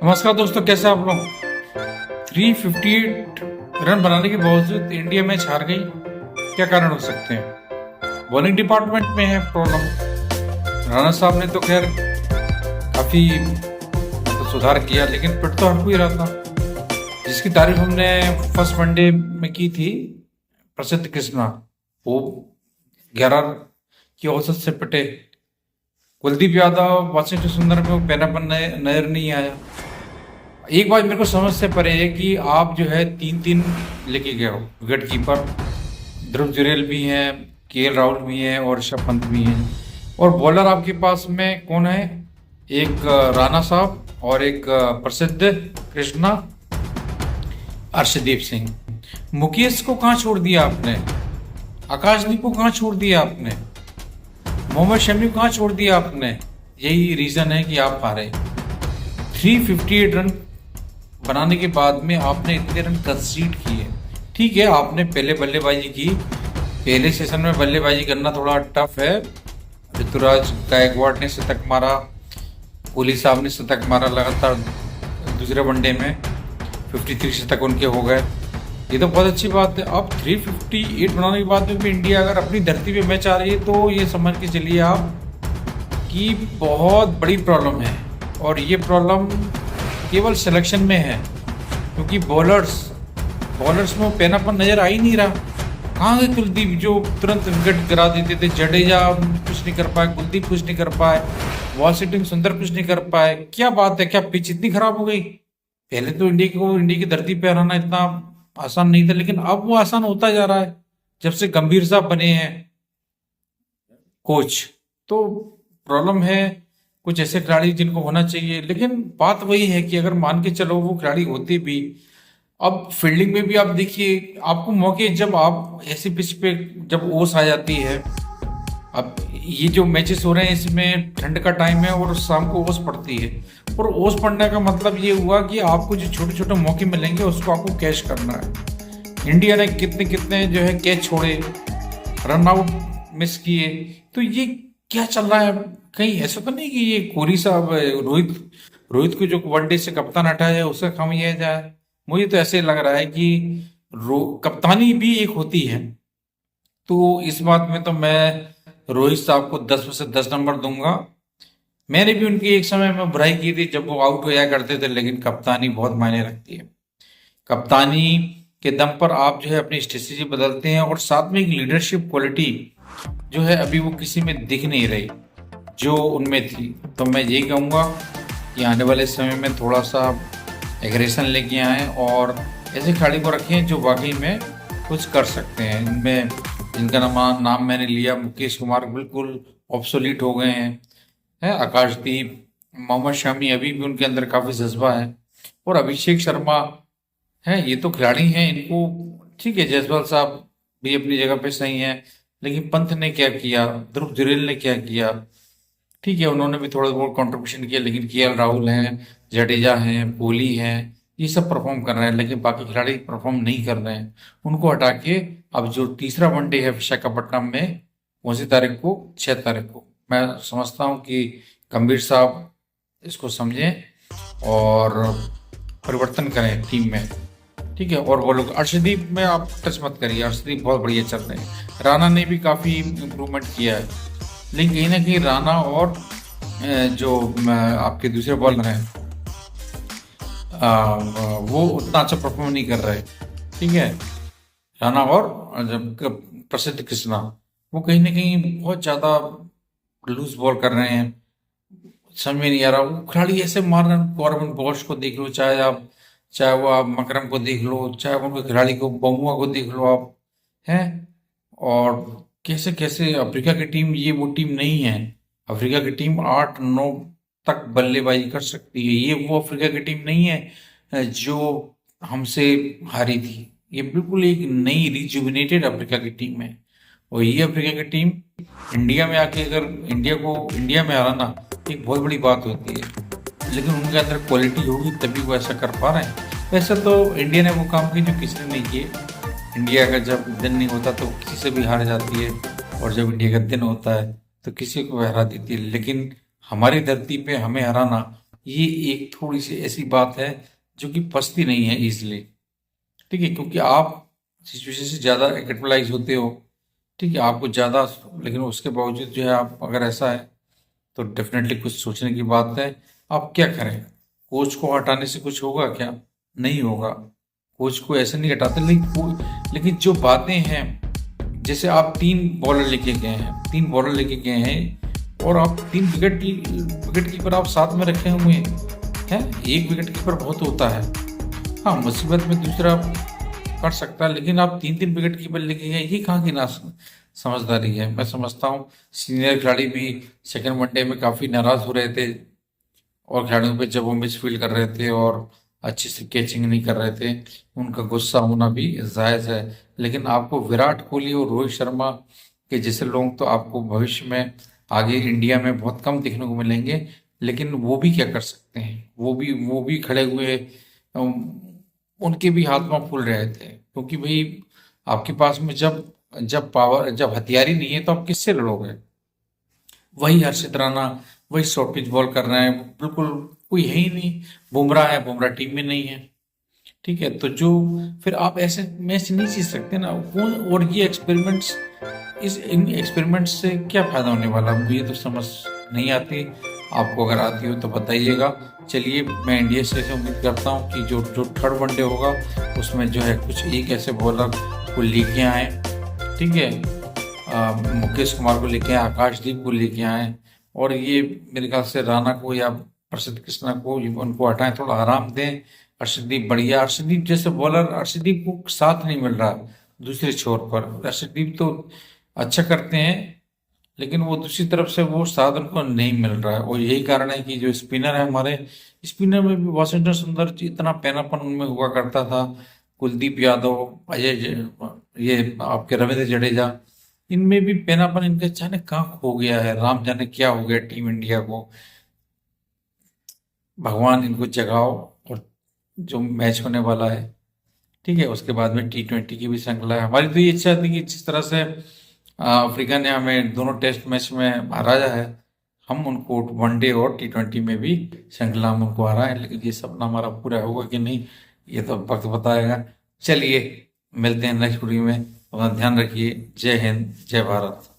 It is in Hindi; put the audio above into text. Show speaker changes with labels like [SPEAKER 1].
[SPEAKER 1] नमस्कार दोस्तों, कैसे आप लोग। 358 रन बनाने के बावजूद इंडिया मैच हार गई। क्या कारण हो सकते हैं? बॉलिंग डिपार्टमेंट में है प्रॉब्लम। राणा साहब ने तो खैर काफी सुधार किया, लेकिन पिट तो हर कोई रहा था। जिसकी तारीफ हमने फर्स्ट वनडे में की थी, प्रसिद्ध कृष्णा, वो 11 की औसत से पिटे। कुलदीप यादव, वाशिंगटन सुंदर में वो पैनापन नजर नहीं आया। एक बात मेरे को समझ से परे है कि आप जो है 3-3 लेके गए हो। विकेट कीपर ध्रुव जुरेल भी हैं, केएल राहुल भी हैं और ऋषभ पंत भी हैं। और बॉलर आपके पास में कौन है? एक राणा साहब और एक प्रसिद्ध कृष्णा, अर्शदीप सिंह। मुकेश को कहाँ छोड़ दिया आपने? आकाशदीप को कहाँ छोड़ दिया आपने? मोहम्मद शमी को कहाँ छोड़ दिया आपने? यही रीजन है कि आप हारे। 358 रन बनाने के बाद में आपने इतने रन कंसीड किए। ठीक है, आपने पहले बल्लेबाजी की। पहले सेशन में बल्लेबाजी करना थोड़ा टफ है। ऋतुराज गायकवाड़ ने शतक मारा, कोहली साहब ने शतक मारा लगातार दूसरे वनडे में, 53 शतक उनके हो गए। ये तो बहुत अच्छी बात है। अब 358 बनाने के बाद में भी इंडिया अगर अपनी धरती पे मैच आ रही है तो ये समझ के चलिए आप कि बहुत बड़ी प्रॉब्लम है। और ये प्रॉब्लम केवल सिलेक्शन में है, क्योंकि बॉलर्स में पैनापन नजर आ ही नहीं रहा। कहाँ गए कुलदीप जो तुरंत विकेट गिरा देते थे? जडेजा कुछ नहीं कर पाए, कुलदीप कुछ नहीं कर पाए, वाशिंगटन सुंदर कुछ नहीं कर पाए। क्या बात है? क्या पिच इतनी खराब हो गई? पहले तो इंडिया की धरती पे हराना इतना आसान नहीं था, लेकिन अब वो आसान होता जा रहा है जब से गंभीर साहब बने हैं कोच। तो प्रॉब्लम है कुछ ऐसे खिलाड़ी जिनको होना चाहिए। लेकिन बात वही है कि अगर मान के चलो वो खिलाड़ी होते भी, अब फील्डिंग में भी आप देखिए, आपको मौके जब आप ऐसी पिच पे जब ओस आ जाती है। अब ये जो मैचेस हो रहे हैं इसमें ठंड का टाइम है और शाम को ओस पड़ती है, और ओस पड़ने का मतलब ये हुआ कि आपको जो छोटे छोटे मौके मिलेंगे उसको आपको कैच करना है। इंडिया ने कितने कितने जो है कैच छोड़े, रन आउट मिस किए। तो ये क्या चल रहा है? कहीं ऐसा तो नहीं कि ये कोहली साहब, रोहित को जो वनडे से कप्तान हटाया है उसका काम यह जाए? मुझे तो ऐसे लग रहा है कि कप्तानी भी एक होती है। तो इस बात में तो मैं रोहित साहब को 10 में से 10 नंबर दूंगा। मैंने भी उनकी एक समय में बुराई की थी जब वो आउट होया करते थे, लेकिन कप्तानी बहुत मायने रखती है। कप्तानी के दम पर आप जो है अपनी स्ट्रेटेजी बदलते हैं, और साथ में एक लीडरशिप क्वालिटी जो है अभी वो किसी में दिख नहीं रही जो उनमें थी। तो मैं यही कहूँगा कि आने वाले समय में थोड़ा सा एग्रेशन लेके आए और ऐसे खिलाड़ी को रखें जो वाकई में कुछ कर सकते हैं। इनमें जिनका नाम मैंने लिया, मुकेश कुमार बिल्कुल ऑब्सोलीट हो गए हैं। आकाशदीप, मोहम्मद शमी, अभी भी उनके अंदर काफी जज्बा है। और अभिषेक शर्मा है, ये तो खिलाड़ी हैं, इनको ठीक है। जायसवाल साहब भी अपनी जगह पे सही हैं, लेकिन पंत ने क्या किया, ध्रुव जुरेल ने क्या किया? ठीक है, उन्होंने भी थोड़ा बहुत कंट्रीब्यूशन किया, लेकिन केएल राहुल हैं, जडेजा हैं, कोहली हैं, ये सब परफॉर्म कर रहे हैं, लेकिन बाकी खिलाड़ी परफॉर्म नहीं कर रहे हैं। उनको हटा के अब जो तीसरा वनडे है विशाखापट्टनम में, कौन सी तारीख को? 6 तारीख को। मैं समझता हूँ कि गंभीर साहब इसको समझें और परिवर्तन करें टीम में। ठीक है, और वो लोग अर्शदीप में आप टच मत करिए, अर्शदीप बहुत बढ़िया चल रहे हैं। राणा ने भी काफी इम्प्रूवमेंट किया है, लेकिन कहीं ना कहीं राणा और जो आपके दूसरे बॉलर हैं वो उतना अच्छा परफॉर्म नहीं कर रहे। ठीक है, राणा और प्रसिद्ध कृष्णा वो कहीं ना कहीं बहुत ज्यादा लूज बॉल कर रहे हैं। समझ नहीं आ रहा, वो खिलाड़ी ऐसे मार रहे हैं। कॉर्बन बॉश को देख लो, चाहे वो आप मकरम को देख लो, चाहे उनके खिलाड़ी को बमुआ को देख लो आप, हैं। और कैसे कैसे अफ्रीका की टीम ये वो टीम नहीं है। अफ्रीका की टीम 8-9 तक बल्लेबाजी कर सकती है। ये वो अफ्रीका की टीम नहीं है जो हमसे हारी थी। ये बिल्कुल एक नई रिजुविनेटेड अफ्रीका की टीम है। और ये अफ्रीका की टीम इंडिया में आके अगर इंडिया में हराना एक बहुत बड़ी बात होती है, लेकिन उनके अंदर क्वालिटी होगी तभी वो ऐसा कर पा रहे हैं। वैसे तो इंडिया ने वो काम किए जो किसी ने नहीं किए। इंडिया का जब दिन नहीं होता तो किसी से भी हार जाती है, और जब इंडिया का दिन होता है तो किसी को हरा देती है। लेकिन हमारी धरती पे हमें हराना ये एक थोड़ी सी ऐसी बात है जो कि पचती नहीं है इजीली। ठीक है, क्योंकि आप सिचुएशन से ज़्यादा कैपिटलाइज होते हो। ठीक है, आपको ज़्यादा, लेकिन उसके बावजूद जो है आप अगर ऐसा है तो डेफिनेटली कुछ सोचने की बात है। आप क्या करें? कोच को हटाने से कुछ होगा क्या? नहीं होगा। कोच को ऐसे नहीं हटाते, लेकिन जो बातें हैं, जैसे आप 3 बॉलर लेके गए हैं, 3 बॉलर लेके गए हैं और आप 3 विकेट कीपर आप साथ में रखे हुए हैं। 1 विकेट कीपर बहुत होता है। हाँ, मुसीबत में दूसरा कर सकता है, लेकिन आप 3 विकेट कीपर लेके गए, ये कहाँ की ना समझदारी है। मैं समझता हूँ सीनियर खिलाड़ी भी सेकंड वनडे में काफ़ी नाराज़ हो रहे थे और खिलाड़ियों पे जब वो मिस फील्ड कर रहे थे और अच्छे से कैचिंग नहीं कर रहे थे, उनका गुस्सा होना भी जायज़ है। लेकिन आपको विराट कोहली और रोहित शर्मा के जैसे लोग तो आपको भविष्य में आगे इंडिया में बहुत कम देखने को मिलेंगे। लेकिन वो भी क्या कर सकते हैं? वो भी खड़े हुए, उनके भी हाथ पांव फूल रहे थे, क्योंकि भाई आपके पास में जब जब पावर, जब हथियार ही नहीं है तो आप किससे लड़ोगे? वही हर्षित राणा, वही शॉर्ट पिच बॉल कर रहे हैं, बिल्कुल कोई है ही नहीं। बुमराह है, बुमराह टीम में नहीं है। ठीक है, तो जो फिर आप ऐसे मैच नहीं जीत सकते ना। कौन, और ये एक्सपेरिमेंट्स, इन एक्सपेरिमेंट्स से क्या फायदा होने वाला, मुझे तो समझ नहीं आती। आपको अगर आती हो तो बताइएगा। चलिए, मैं इंडिया से उम्मीद करता हूँ कि जो जो थर्ड वनडे होगा उसमें जो है कुछ एक ऐसे बॉलर को लेके आए। ठीक है, मुकेश कुमार को लेके आए, आकाशदीप को लेके आए, और ये मेरे ख्याल से राणा को या प्रसिद्ध कृष्णा को, उनको हटाएं, थोड़ा आराम दें। अर्शदीप बढ़िया, अर्शदीप जैसे बॉलर, अर्शदीप को साथ नहीं मिल रहा दूसरे छोर पर। अर्शदीप तो अच्छा करते हैं, लेकिन वो दूसरी तरफ से वो साथ उनको नहीं मिल रहा है, और यही कारण है कि जो स्पिनर है हमारे, स्पिनर में भी वाशिंगटन सुंदर जी इतना पैनापन उनमें हुआ करता था। कुलदीप यादव, ये आपके रविंद्र जडेजा, इनमें भी पैनापन इनका अचानक कहाँ खो गया है, राम जाने क्या हो गया टीम इंडिया को। भगवान इनको जगाओ। और जो मैच होने वाला है, ठीक है, उसके बाद में T20 की भी श्रृंखला है। हमारी तो ये इच्छा थी कि जिस तरह से अफ्रीका ने हमें दोनों टेस्ट मैच में हराया है, हम उनको वनडे और T20 में भी श्रृंखला हम उनको हराएं। लेकिन ये सपना हमारा पूरा होगा कि नहीं, ये तो वक्त बताएगा। चलिए, मिलते हैं नेक्स्ट वीडियो में। अपना ध्यान रखिए। जय हिंद, जय भारत।